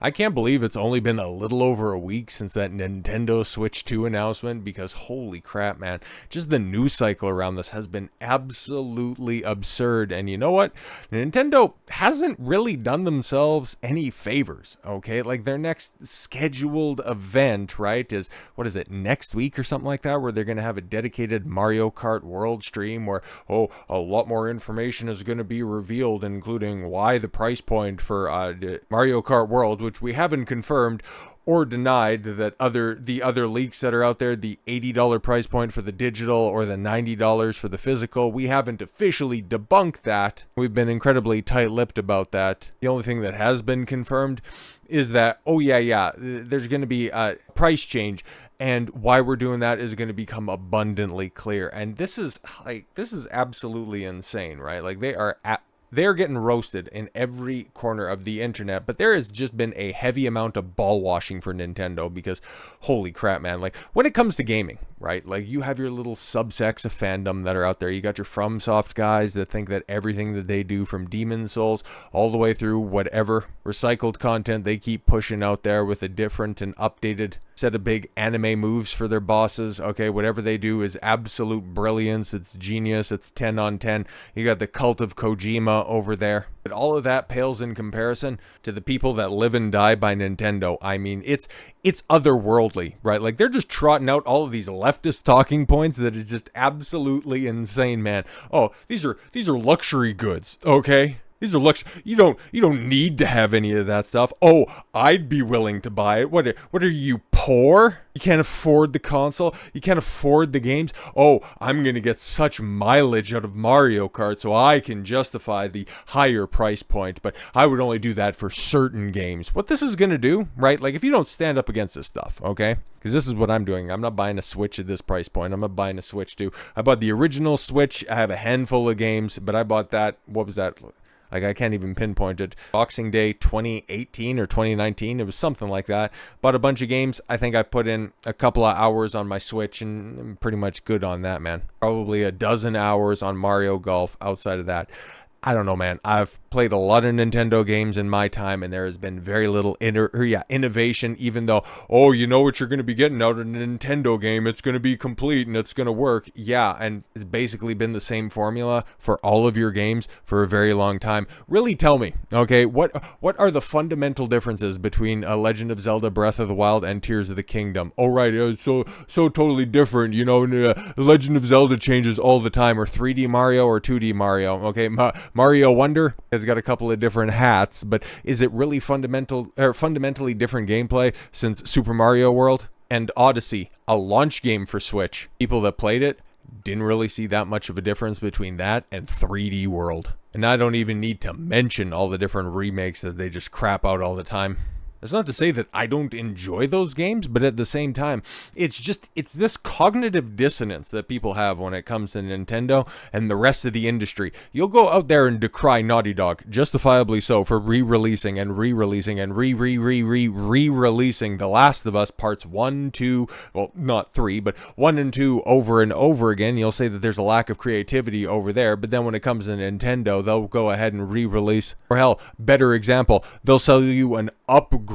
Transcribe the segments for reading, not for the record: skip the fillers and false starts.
I can't believe it's only been a little over a week since that Nintendo Switch 2 announcement, because holy crap, man. Just the news cycle around this has been absolutely absurd. And you know what? Nintendo hasn't really done themselves any favors, okay? Like their next scheduled event, right, is, what is it, next week or something like that, where they're going to have a dedicated Mario Kart World stream where, oh, a lot more information is going to be revealed, including why the price point for Mario Kart World, which we haven't confirmed or denied, that the other leaks that are out there, the $80 price point for the digital or the $90 for the physical, we haven't officially debunked that. We've been incredibly tight-lipped about that. The only thing that has been confirmed is that, oh yeah, there's going to be a price change, and why we're doing that is going to become abundantly clear. And this is absolutely insane, right? Like they're getting roasted in every corner of the internet, but there has just been a heavy amount of ball washing for Nintendo, because holy crap, man. Like when it comes to gaming, right? Like you have your little subsects of fandom that are out there. You got your FromSoft guys that think that everything that they do, from Demon's Souls all the way through whatever recycled content they keep pushing out there with a different and updated set of big anime moves for their bosses. Okay, whatever they do is absolute brilliance. It's genius. It's 10 on 10. You got the cult of Kojima over there. But all of that pales in comparison to the people that live and die by Nintendo. I mean, it's otherworldly, right? Like they're just trotting out all of these leftist talking points that is just absolutely insane, man. Oh, these are luxury goods, okay? These are you don't need to have any of that stuff. Oh, I'd be willing to buy it. What are you, poor? You can't afford the console? You can't afford the games? Oh, I'm going to get such mileage out of Mario Kart so I can justify the higher price point, but I would only do that for certain games. What this is going to do, right? Like if you don't stand up against this stuff, okay? Because this is what I'm doing. I'm not buying a Switch at this price point. I'm not buying a Switch 2. I bought the original Switch. I have a handful of games, but I bought that, what was that? Like, I can't even pinpoint it. Boxing Day 2018 or 2019. It was something like that. Bought a bunch of games. I think I put in a couple of hours on my Switch, and I'm pretty much good on that, man. Probably a dozen hours on Mario Golf outside of that. I don't know, man. I've played a lot of Nintendo games in my time, and there has been very little innovation, even though, oh, you know what you're going to be getting out of a Nintendo game. It's going to be complete and it's going to work. Yeah, and it's basically been the same formula for all of your games for a very long time. Really tell me, okay, what are the fundamental differences between Legend of Zelda Breath of the Wild and Tears of the Kingdom? Oh, right, so totally different, you know, Legend of Zelda changes all the time, or 3D Mario or 2D Mario, okay? Mario Wonder has got a couple of different hats, but is it really fundamentally different gameplay since Super Mario World and Odyssey, a launch game for Switch? People that played it didn't really see that much of a difference between that and 3D World. And I don't even need to mention all the different remakes that they just crap out all the time. It's not to say that I don't enjoy those games, but at the same time, it's this cognitive dissonance that people have when it comes to Nintendo and the rest of the industry. You'll go out there and decry Naughty Dog, justifiably so, for re-releasing and re-releasing and re-releasing The Last of Us Parts 1, 2, well, not 3, but 1 and 2 over and over again. You'll say that there's a lack of creativity over there, but then when it comes to Nintendo, they'll go ahead and re-release. Or hell, better example, they'll sell you an upgrade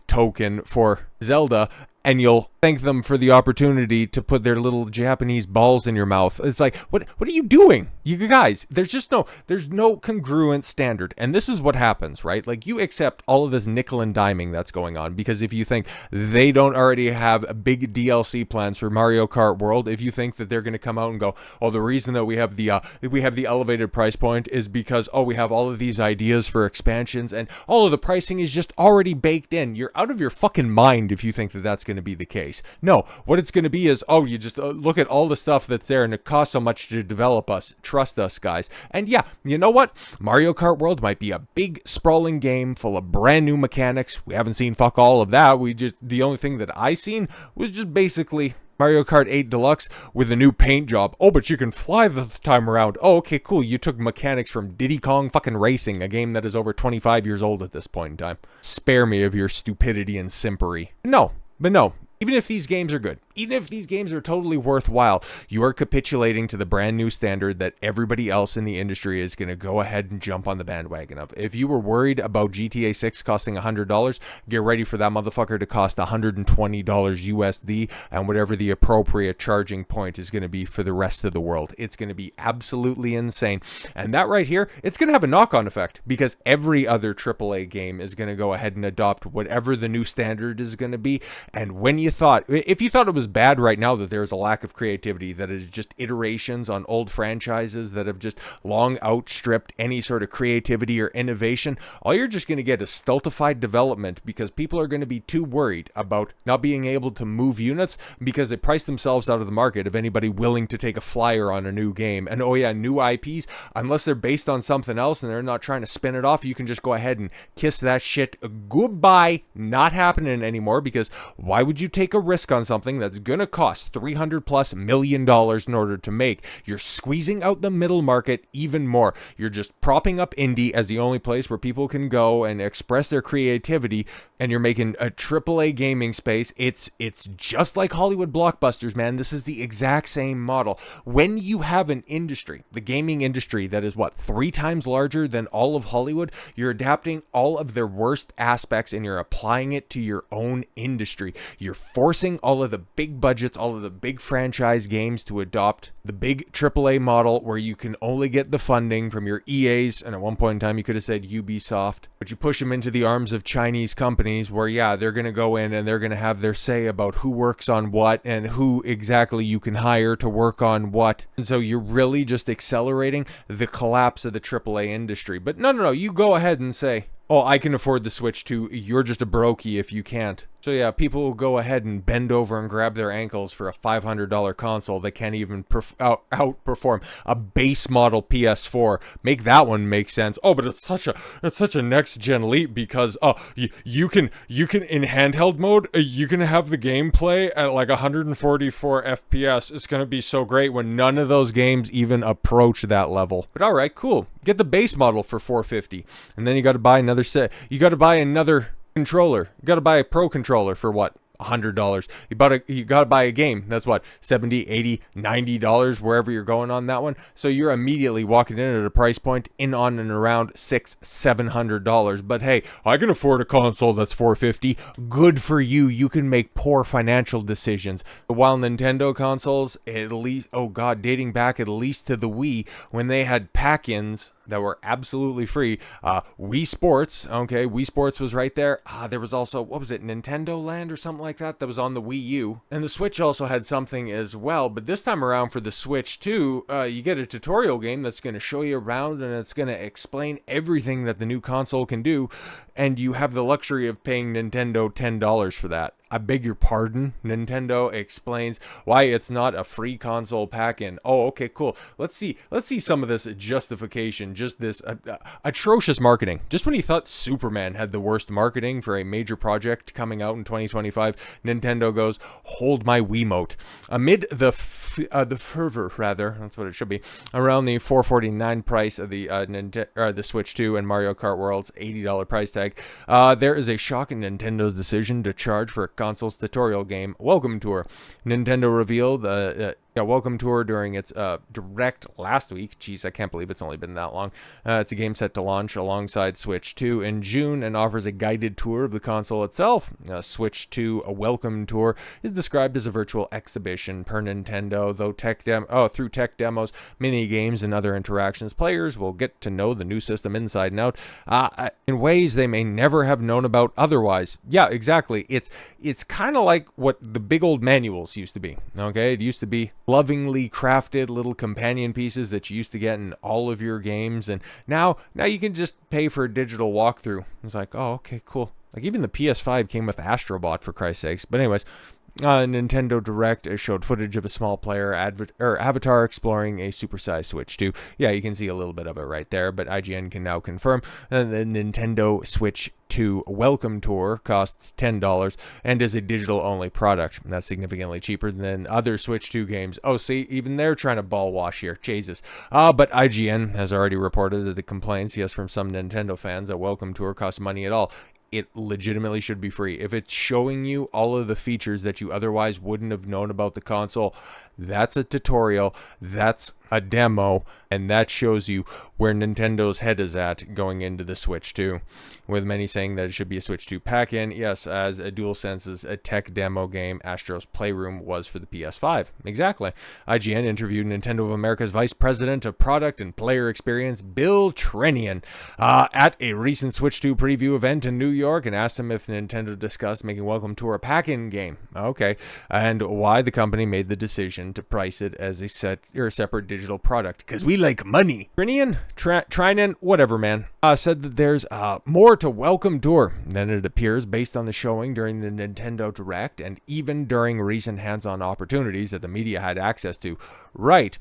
token for Zelda, and you'll thank them for the opportunity to put their little Japanese balls in your mouth. It's like, what are you doing? You guys, there's no congruent standard. And this is what happens, right? Like, you accept all of this nickel and diming that's going on, because if you think they don't already have big DLC plans for Mario Kart World, if you think that they're going to come out and go, oh, the reason that we have the elevated price point is because, oh, we have all of these ideas for expansions and all of the pricing is just already baked in. You're out of your fucking mind if you think that that's going to be the case. No, what it's going to be is, oh, you just look at all the stuff that's there and it costs so much to develop us. Trust us, guys. And yeah, you know what? Mario Kart World might be a big, sprawling game full of brand new mechanics. We haven't seen fuck all of that. The only thing that I seen was just basically Mario Kart 8 Deluxe with a new paint job. Oh, but you can fly the time around. Oh, okay, cool. You took mechanics from Diddy Kong fucking Racing, a game that is over 25 years old at this point in time. Spare me of your stupidity and simpery. No. Even if these games are good, Even if these games are totally worthwhile, you are capitulating to the brand new standard that everybody else in the industry is going to go ahead and jump on the bandwagon of. If you were worried about GTA 6 costing $100, get ready for that motherfucker to cost $120 USD and whatever the appropriate charging point is going to be for the rest of the world. It's going to be absolutely insane. And that right here, it's going to have a knock-on effect because every other AAA game is going to go ahead and adopt whatever the new standard is going to be. And when you thought, if you thought it was bad right now that there's a lack of creativity, that is just iterations on old franchises that have just long outstripped any sort of creativity or innovation, all you're just going to get is stultified development because people are going to be too worried about not being able to move units because they price themselves out of the market of anybody willing to take a flyer on a new game. And oh yeah, new IPs, unless they're based on something else and they're not trying to spin it off, you can just go ahead and kiss that shit goodbye. Not happening anymore, because why would you take a risk on something that's going to cost $300+ million in order to make? You're squeezing out the middle market even more. You're just propping up indie as the only place where people can go and express their creativity, and you're making a AAA gaming space. It's just like Hollywood blockbusters, man. This is the exact same model. When you have an industry, the gaming industry, that is what, 3 times larger than all of Hollywood, you're adapting all of their worst aspects and you're applying it to your own industry. You're forcing all of the big budgets, all of the big franchise games to adopt the big AAA model where you can only get the funding from your EAs, and at one point in time you could have said Ubisoft, but you push them into the arms of Chinese companies where, yeah, they're going to go in and they're going to have their say about who works on what and who exactly you can hire to work on what. And so you're really just accelerating the collapse of the AAA industry. But no, you go ahead and say, oh, I can afford the Switch 2. You're just a brokey if you can't. So yeah, people will go ahead and bend over and grab their ankles for a $500 console that can't even outperform a base model PS4. Make that one make sense. Oh, but it's such a next gen leap because you can in handheld mode you can have the gameplay at like 144 FPS. It's gonna be so great when none of those games even approach that level. But all right, cool. Get the base model for $450, and then you got to buy another set. You got to buy another controller. You got to buy a pro controller for what? $100. You got to buy a game. That's what, $70, $80, $90 wherever you're going on that one. So you're immediately walking in at a price point in on and around $600, $700. But hey, I can afford a console that's $450. Good for you. You can make poor financial decisions. While Nintendo consoles, at least, oh god, dating back at least to the Wii, when they had pack-ins that were absolutely free. Wii Sports, okay, Wii Sports was right there. There was also, what was it, Nintendo Land or something like that was on the Wii U. And the Switch also had something as well, but this time around for the Switch 2, you get a tutorial game that's going to show you around and it's going to explain everything that the new console can do, and you have the luxury of paying Nintendo $10 for that. I beg your pardon. Nintendo explains why it's not a free console pack-in. Oh, okay, cool. Let's see some of this justification, just this atrocious marketing. Just when you thought Superman had the worst marketing for a major project coming out in 2025, Nintendo goes, "Hold my Wiimote." Amid the fervor, rather, that's what it should be, around the $449 price of the Switch 2 and Mario Kart World's $80 price tag, there is a shock in Nintendo's decision to charge for a console's tutorial game, Welcome Tour. Nintendo revealed Welcome Tour during its direct last week. Jeez, I can't believe it's only been that long. It's a game set to launch alongside Switch 2 in June and offers a guided tour of the console itself. Switch 2, a Welcome Tour, is described as a virtual exhibition per Nintendo, though through tech demos, mini games, and other interactions, players will get to know the new system inside and out in ways they may never have known about otherwise. Yeah, exactly. It's kind of like what the big old manuals used to be. Okay, it used to be lovingly crafted little companion pieces that you used to get in all of your games, and now you can just pay for a digital walkthrough. It's like, oh, okay, cool. Like even the PS5 came with Astrobot, for Christ's sakes. But anyways, Nintendo Direct showed footage of a small player avatar exploring a supersized Switch 2. Yeah, you can see a little bit of it right there, but IGN can now confirm that the Nintendo Switch 2 Welcome Tour costs $10 and is a digital-only product. That's significantly cheaper than other Switch 2 games. Oh, see, even they're trying to ball wash here. Jesus. But IGN has already reported that the complaints, yes, from some Nintendo fans that Welcome Tour costs money at all. it legitimately should be free. If it's showing you all of the features that you otherwise wouldn't have known about the console, that's a tutorial, that's a demo, and that shows you where Nintendo's head is at going into the Switch 2. With many saying that it should be a Switch 2 pack-in, yes, as a DualSense's a tech demo game Astro's Playroom was for the PS5. Exactly. IGN interviewed Nintendo of America's Vice President of Product and Player Experience, Bill Trenian, at a recent Switch 2 preview event in New York, and asked him if Nintendo discussed making Welcome Tour a pack-in game. Okay. And why the company made the decision to price it as a separate digital product, because we like money. Trinian, whatever, man, said that there's more to Welcome Tour than it appears based on the showing during the Nintendo Direct and even during recent hands-on opportunities that the media had access to. Right.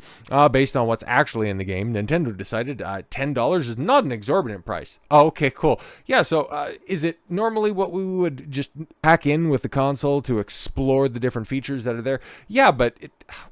Based on what's actually in the game, Nintendo decided $10 is not an exorbitant price. Oh, okay, cool. Yeah, so is it normally what we would just pack in with the console to explore the different features that are there? Yeah, but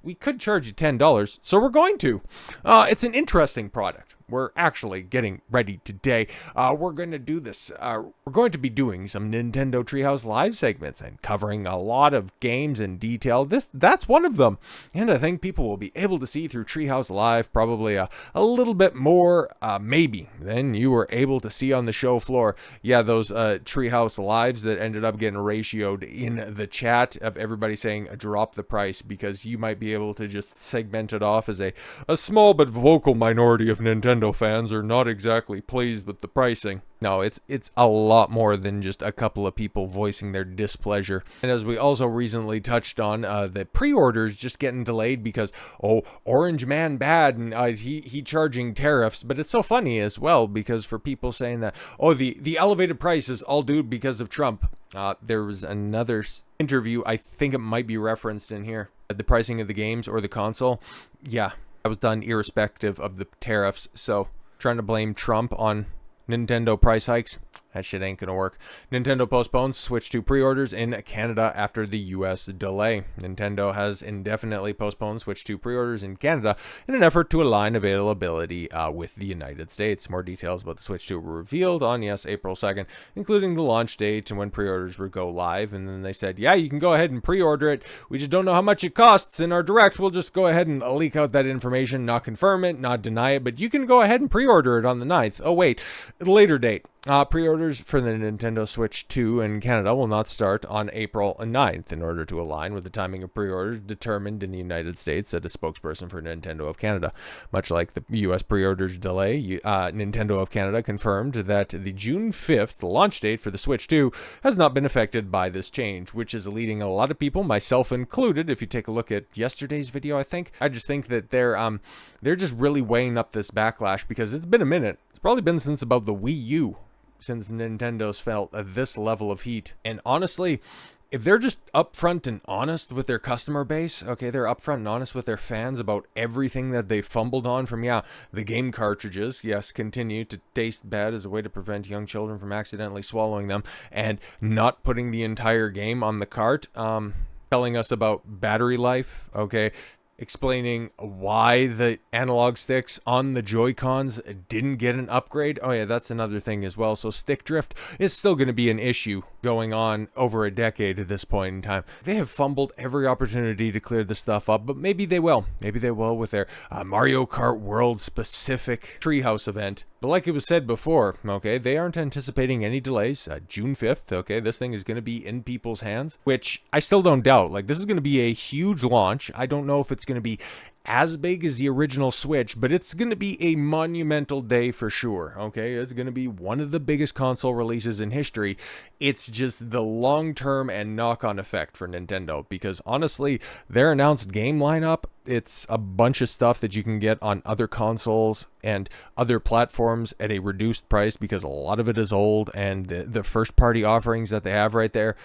we could charge you $10, so we're going to. It's an interesting product. We're actually getting ready today. We're going to do this. We're going to be doing some Nintendo Treehouse Live segments and covering a lot of games in detail. That's one of them. And I think people will be able to see through Treehouse Live probably a little bit more, maybe, than you were able to see on the show floor. Yeah, those Treehouse Lives that ended up getting ratioed in the chat of everybody saying drop the price, because you might be able to just segment it off as a small but vocal minority of Nintendo fans are not exactly pleased with the pricing. No, it's a lot more than just a couple of people voicing their displeasure. And as we also recently touched on, the pre-orders just getting delayed because, Orange Man bad, and he charging tariffs. But it's so funny as well, because for people saying that, the elevated price is all due because of Trump. There was another interview, I think it might be referenced in here, the pricing of the games or the console. Yeah, that was done irrespective of the tariffs. So trying to blame Trump on Nintendo price hikes, that shit ain't gonna work. Nintendo postpones Switch 2 pre-orders in Canada after the US delay. Nintendo has indefinitely postponed Switch 2 pre-orders in Canada in an effort to align availability with the United States. More details about the Switch 2 were revealed on, April 2nd, including the launch date and when pre-orders would go live. And then they said, yeah, you can go ahead and pre-order it. We just don't know how much it costs. In our direct, we'll just go ahead and leak out that information, not confirm it, not deny it, but you can go ahead and pre-order it on the 9th. Oh, wait, later date. Pre-orders for the Nintendo Switch 2 in Canada will not start on April 9th in order to align with the timing of pre-orders determined in the United States, said a spokesperson for Nintendo of Canada. Much like the U.S. pre-orders delay, Nintendo of Canada confirmed that the June 5th launch date for the Switch 2 has not been affected by this change, which is leading a lot of people, myself included. If you take a look at yesterday's video, I just think that they're just really weighing up this backlash, because it's been a minute. It's probably been since about the Wii U since Nintendo's felt this level of heat. And honestly, if they're just upfront and honest with their customer base, okay, they're upfront and honest with their fans about everything that they fumbled on from, the game cartridges, yes, continue to taste bad as a way to prevent young children from accidentally swallowing them, and not putting the entire game on the cart, telling us about battery life, okay, explaining why the analog sticks on the Joy-Cons didn't get an upgrade. Oh yeah, that's another thing as well. So stick drift is still going to be an issue going on over a decade at this point in time. They have fumbled every opportunity to clear this stuff up, but maybe they will. Maybe they will with their Mario Kart World specific Treehouse event. But like it was said before, okay, they aren't anticipating any delays. June 5th, okay, this thing is going to be in people's hands, which I still don't doubt. Like, this is going to be a huge launch. I don't know if it's going to be as big as the original Switch, but it's going to be a monumental day for sure, okay? It's going to be one of the biggest console releases in history. It's just the long-term and knock-on effect for Nintendo, because honestly, their announced game lineup, it's a bunch of stuff that you can get on other consoles and other platforms at a reduced price, because a lot of it is old, and the first-party offerings that they have right there,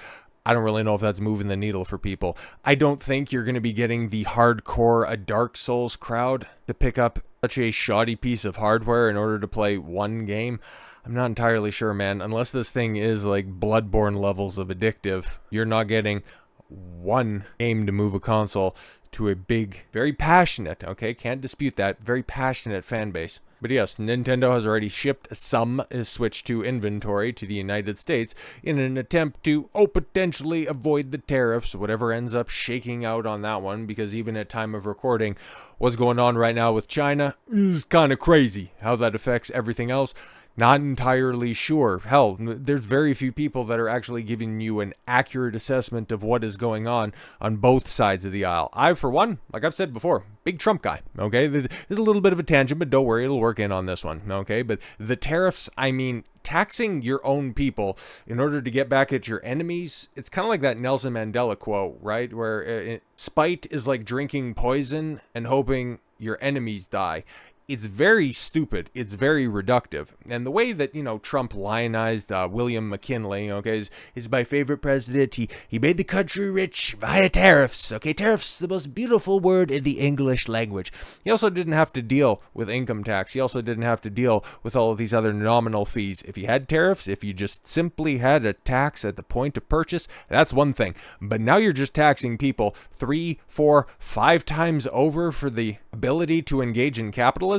I don't really know if that's moving the needle for people. I don't think you're going to be getting the hardcore Dark Souls crowd to pick up such a shoddy piece of hardware in order to play one game. I'm not entirely sure, man. Unless this thing is like Bloodborne levels of addictive, you're not getting one game to move a console to a big, very passionate, okay, can't dispute that, very passionate fan base. But yes, Nintendo has already shipped some Switch 2 inventory to the United States in an attempt to, potentially avoid the tariffs, whatever ends up shaking out on that one, because even at time of recording, what's going on right now with China is kind of crazy. How that affects everything else, not entirely sure. Hell, there's very few people that are actually giving you an accurate assessment of what is going on both sides of the aisle. I, for one, like I've said before, big Trump guy, okay? This is a little bit of a tangent, but don't worry, it'll work in on this one, okay? But the tariffs, I mean, taxing your own people in order to get back at your enemies, it's kind of like that Nelson Mandela quote, right? Where spite is like drinking poison and hoping your enemies die. It's very stupid. It's very reductive. And the way that, Trump lionized William McKinley, okay, is my favorite president. He made the country rich via tariffs. Okay, tariffs, the most beautiful word in the English language. He also didn't have to deal with income tax. He also didn't have to deal with all of these other nominal fees. If you had tariffs, if you just simply had a tax at the point of purchase, that's one thing. But now you're just taxing people 3, 4, 5 times over for the ability to engage in capitalism.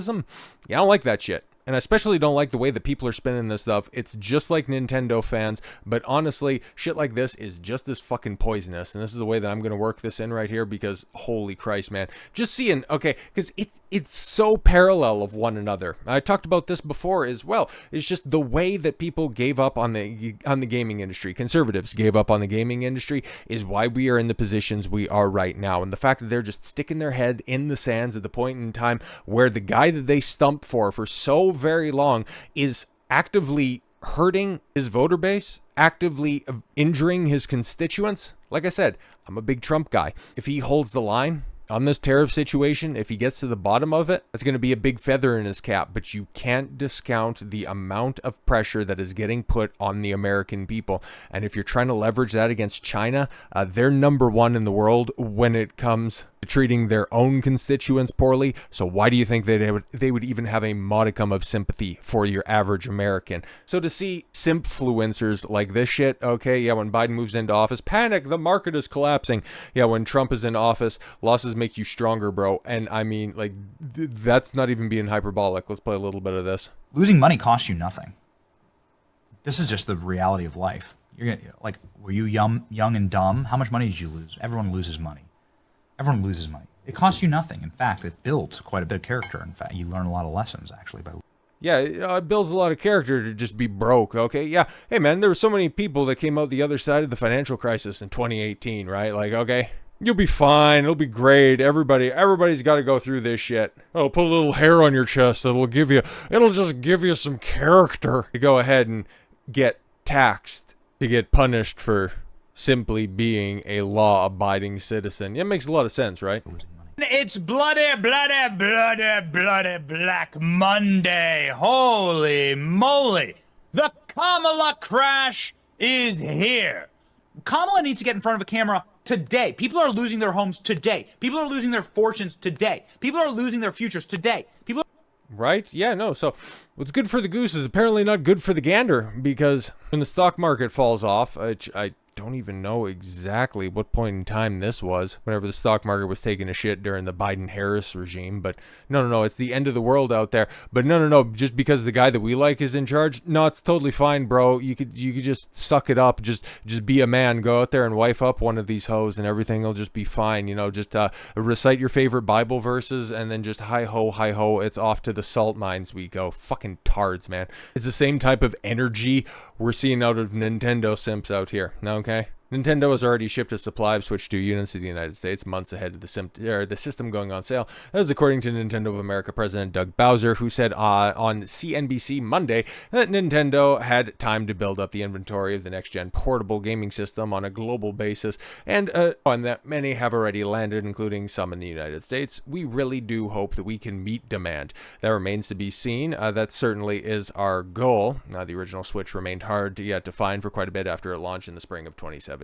Yeah, I don't like that shit. And I especially don't like the way that people are spinning this stuff. It's just like Nintendo fans, but honestly, shit like this is just as fucking poisonous. And this is the way that I'm going to work this in right here, because holy Christ, man. Just seeing, okay, because it's so parallel of one another. I talked about this before as well. It's just the way that people gave up on the gaming industry. Conservatives gave up on the gaming industry is why we are in the positions we are right now. And the fact that they're just sticking their head in the sands at the point in time where the guy that they stumped for so very long is actively hurting his voter base, actively injuring his constituents. Like I said, I'm a big Trump guy. If he holds the line on this tariff situation, if he gets to the bottom of it, it's going to be a big feather in his cap. But you can't discount the amount of pressure that is getting put on the American people. And if you're trying to leverage that against China, they're number one in the world when it comes to treating their own constituents poorly. So why do you think that they would even have a modicum of sympathy for your average American? So to see simpfluencers like this shit, okay, yeah, when Biden moves into office, panic, the market is collapsing. Yeah, when Trump is in office, losses make you stronger, bro. And I mean, like, that's not even being hyperbolic. Let's play a little bit of this. Losing money costs you nothing. This is just the reality of life. You're gonna, like, were you young and dumb? How much money did you lose? Everyone loses money. Everyone loses money. It costs you nothing. In fact, it builds quite a bit of character. In fact, you learn a lot of lessons, actually, by. Yeah, it builds a lot of character to just be broke, okay? Yeah, hey, man, there were so many people that came out the other side of the financial crisis in 2018, right? Like, okay, you'll be fine. It'll be great. Everybody's got to go through this shit. Oh, put a little hair on your chest. It'll just give you some character to go ahead and get taxed, to get punished for simply being a law-abiding citizen. It makes a lot of sense, right? It's bloody Black Monday. Holy moly. The Kamala crash is here. Kamala needs to get in front of a camera today. People are losing their homes today. People are losing their fortunes today. People are losing their futures today. Right? Yeah, no. So what's good for the goose is apparently not good for the gander, because when the stock market falls off, I don't even know exactly what point in time this was, whenever the stock market was taking a shit during the Biden-Harris regime. But no, it's the end of the world out there. But no, just because the guy that we like is in charge, no, it's totally fine, bro. You could just suck it up, just be a man, go out there and wife up one of these hoes, and everything will just be fine. Just recite your favorite Bible verses, and then just hi ho, it's off to the salt mines we go. Fucking tards, man. It's the same type of energy we're seeing out of Nintendo simps out here. Okay? Nintendo has already shipped a supply of Switch 2 units to the United States months ahead of the system going on sale. That is according to Nintendo of America President Doug Bowser, who said on CNBC Monday that Nintendo had time to build up the inventory of the next-gen portable gaming system on a global basis, and that many have already landed, including some in the United States. We really do hope that we can meet demand. That remains to be seen. That certainly is our goal. The original Switch remained hard to find for quite a bit after it launched in the spring of 2017.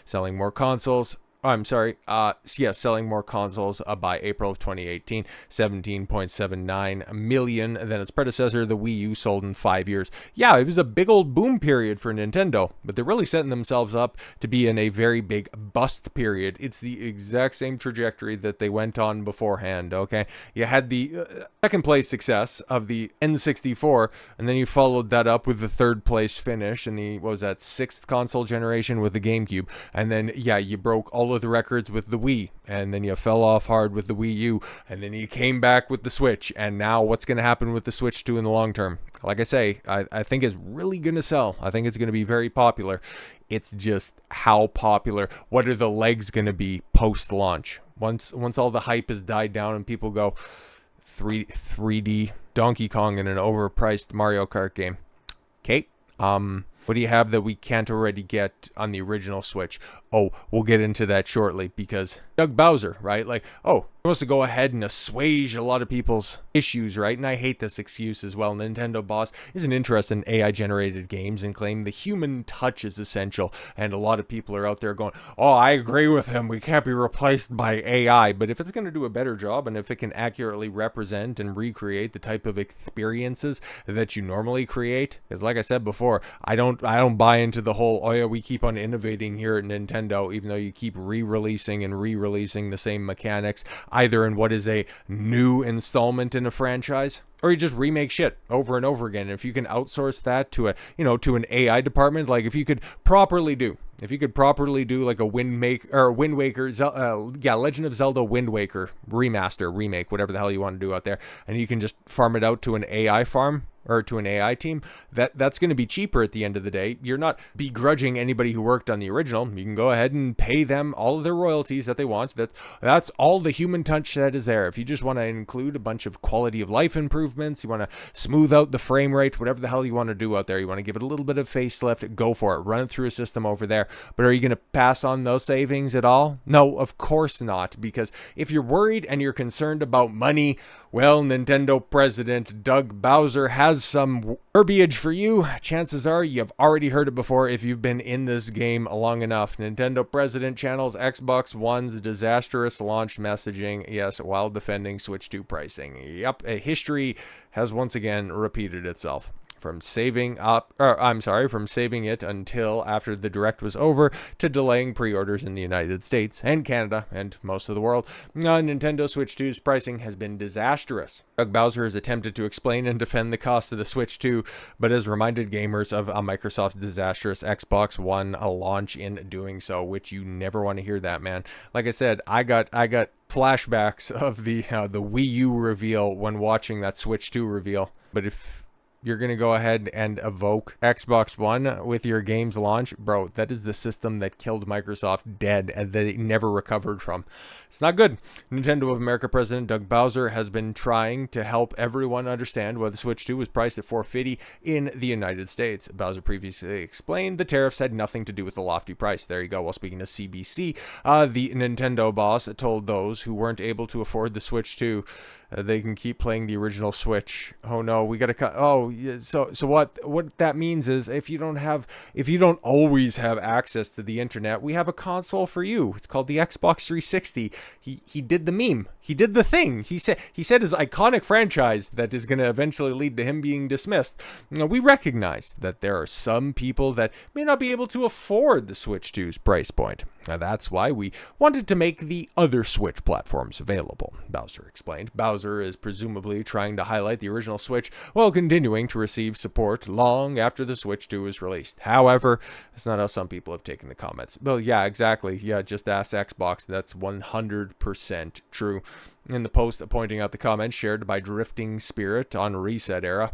Selling more consoles I'm sorry. Yeah, selling more consoles by April of 2018, 17.79 million than its predecessor, the Wii U, sold in 5 years. Yeah, it was a big old boom period for Nintendo, but they're really setting themselves up to be in a very big bust period. It's the exact same trajectory that they went on beforehand, okay? You had the second place success of the N64, and then you followed that up with the third place finish in the, what was that, sixth console generation with the GameCube. And then, yeah, you broke all of the records with the Wii, and then you fell off hard with the Wii U, and then you came back with the Switch. And now what's going to happen with the Switch 2 in the long term? Like I say, I think it's really going to sell. I think it's going to be very popular. It's just how popular. What are the legs going to be post-launch? Once all the hype has died down and people go 3D Donkey Kong in an overpriced Mario Kart game. Okay, what do you have that we can't already get on the original Switch? Oh, we'll get into that shortly, because Doug Bowser, right? Like, oh, he wants to go ahead and assuage a lot of people's issues, right? And I hate this excuse as well. Nintendo boss isn't interested in AI-generated games and claim the human touch is essential. And a lot of people are out there going, oh, I agree with him. We can't be replaced by AI. But if it's going to do a better job, and if it can accurately represent and recreate the type of experiences that you normally create, because like I said before, I don't buy into the whole, oh yeah, we keep on innovating here at Nintendo, even though you keep re-releasing the same mechanics, either in what is a new installment in a franchise, or you just remake shit over and over again. And if you can outsource that to to an AI department, like if you could properly do like a Wind Waker, Legend of Zelda Wind Waker remaster, remake, whatever the hell you want to do out there, and you can just farm it out to an AI farm, or to an AI team, that's going to be cheaper at the end of the day. You're not begrudging anybody who worked on the original. You can go ahead and pay them all of their royalties that they want. That's all the human touch that is there. If you just want to include a bunch of quality of life improvements, you want to smooth out the frame rate, whatever the hell you want to do out there, you want to give it a little bit of facelift, go for it. Run it through a system over there. But are you going to pass on those savings at all? No, of course not. Because if you're worried and you're concerned about money, well, Nintendo President Doug Bowser has some verbiage for you. Chances are you've already heard it before if you've been in this game long enough. Nintendo President channels Xbox One's disastrous launch messaging, yes, while defending Switch 2 pricing. Yep, history has once again repeated itself. From saving it until after the Direct was over, to delaying pre-orders in the United States and Canada and most of the world, Nintendo Switch 2's pricing has been disastrous. Doug Bowser has attempted to explain and defend the cost of the Switch 2, but has reminded gamers of Microsoft's disastrous Xbox One launch in doing so, which you never want to hear that, man. Like I said, I got flashbacks of the Wii U reveal when watching that Switch 2 reveal. But if you're going to go ahead and evoke Xbox One with your game's launch, bro, that is the system that killed Microsoft dead and that it never recovered from. It's not good. Nintendo of America President Doug Bowser has been trying to help everyone understand why the Switch 2 was priced at $450 in the United States. Bowser previously explained the tariffs had nothing to do with the lofty price. There you go. While speaking to CBC, the Nintendo boss told those who weren't able to afford the Switch 2 they can keep playing the original Switch. Oh no, we gotta cut. Oh, yeah, so what that means is if you don't always have access to the internet, we have a console for you. It's called the Xbox 360. He did the meme. He did the thing. He said his iconic franchise that is going to eventually lead to him being dismissed. Now, we recognize that there are some people that may not be able to afford the Switch 2's price point. Now, that's why we wanted to make the other Switch platforms available, Bowser explained. Bowser is presumably trying to highlight the original Switch while continuing to receive support long after the Switch 2 is released. However, that's not how some people have taken the comments. Well, yeah, exactly. Yeah, just ask Xbox. That's 100% true. In the post pointing out the comments shared by Drifting Spirit on Reset Era,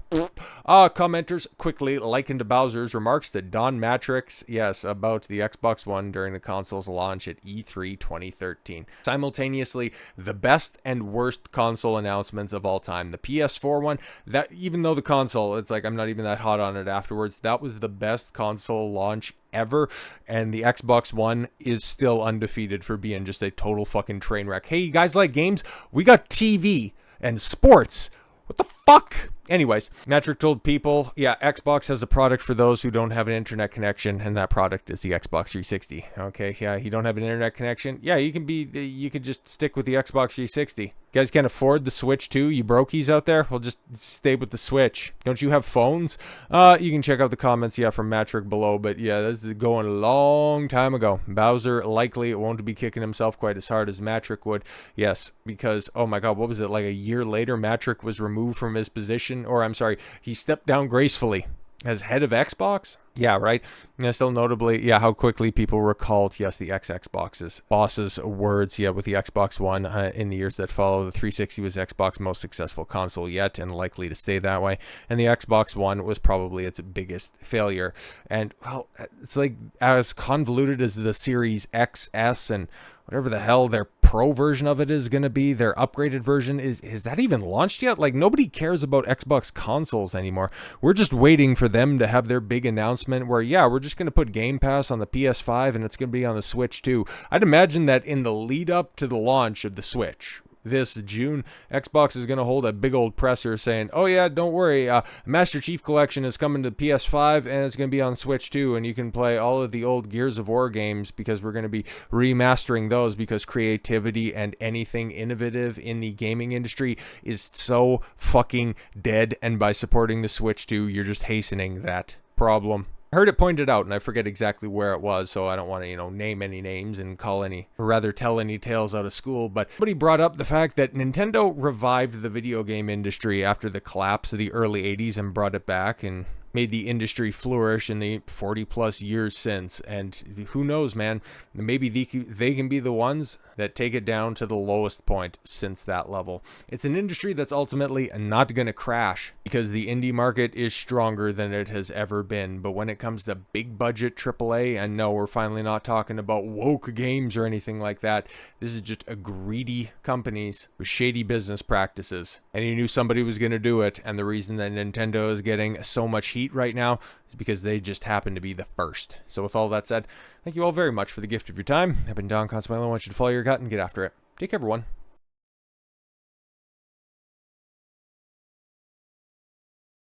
commenters quickly likened Bowser's remarks to Don Mattrick's, yes, about the Xbox One during the console's launch at E3 2013. Simultaneously, the best and worst console announcements of all time. The PS4 one, that even though the console, it's like I'm not even that hot on it afterwards, that was the best console launch ever, and the Xbox One is still undefeated for being just a total fucking train wreck. Hey, you guys like games? We got TV and sports. What the fuck? Anyways, Mattrick told people, yeah, Xbox has a product for those who don't have an internet connection, and that product is the Xbox 360. Okay, yeah, you don't have an internet connection? Yeah, you can just stick with the Xbox 360. You guys can't afford the Switch too, you brokies out there? Well, just stay with the Switch. Don't you have phones? You can check out the comments, yeah, from Mattrick below, but yeah, this is going a long time ago. Bowser likely won't be kicking himself quite as hard as Mattrick would. Yes, because, oh my god, what was it, like a year later, Mattrick was removed from his position, or I'm sorry, he stepped down gracefully as head of Xbox? Yeah, right. And still notably, yeah, how quickly people recalled, yes, the Xbox's boss's words, yeah, with the Xbox One in the years that follow. The 360 was Xbox's most successful console yet and likely to stay that way. And the Xbox One was probably its biggest failure. And, well, it's like as convoluted as the Series XS and whatever the hell their pro version of it is going to be, their upgraded version, is that even launched yet? Like, nobody cares about Xbox consoles anymore. We're just waiting for them to have their big announcement where, yeah, we're just going to put Game Pass on the PS5 and it's going to be on the Switch too. I'd imagine that in the lead up to the launch of the Switch this June, Xbox is going to hold a big old presser saying, oh yeah, don't worry, Master Chief Collection is coming to PS5 and it's going to be on Switch too, and you can play all of the old Gears of War games because we're going to be remastering those, because creativity and anything innovative in the gaming industry is so fucking dead, and by supporting the Switch too, you're just hastening that problem. I heard it pointed out, and I forget exactly where it was, so I don't want to, name any names and call any, or rather tell any tales out of school, but somebody brought up the fact that Nintendo revived the video game industry after the collapse of the early 80s and brought it back and made the industry flourish in the 40 plus years since. And who knows, man, maybe they can be the ones that take it down to the lowest point since that level. It's an industry that's ultimately not going to crash because the indie market is stronger than it has ever been. But when it comes to big budget AAA, and no, we're finally not talking about woke games or anything like that. This is just a greedy companies with shady business practices. And he knew somebody was going to do it. And the reason that Nintendo is getting so much heat right now is because they just happen to be the first. So with all that said, thank you all very much for the gift of your time. I've been Don Consuelo. I want you to follow your gut and get after it. Take care, everyone.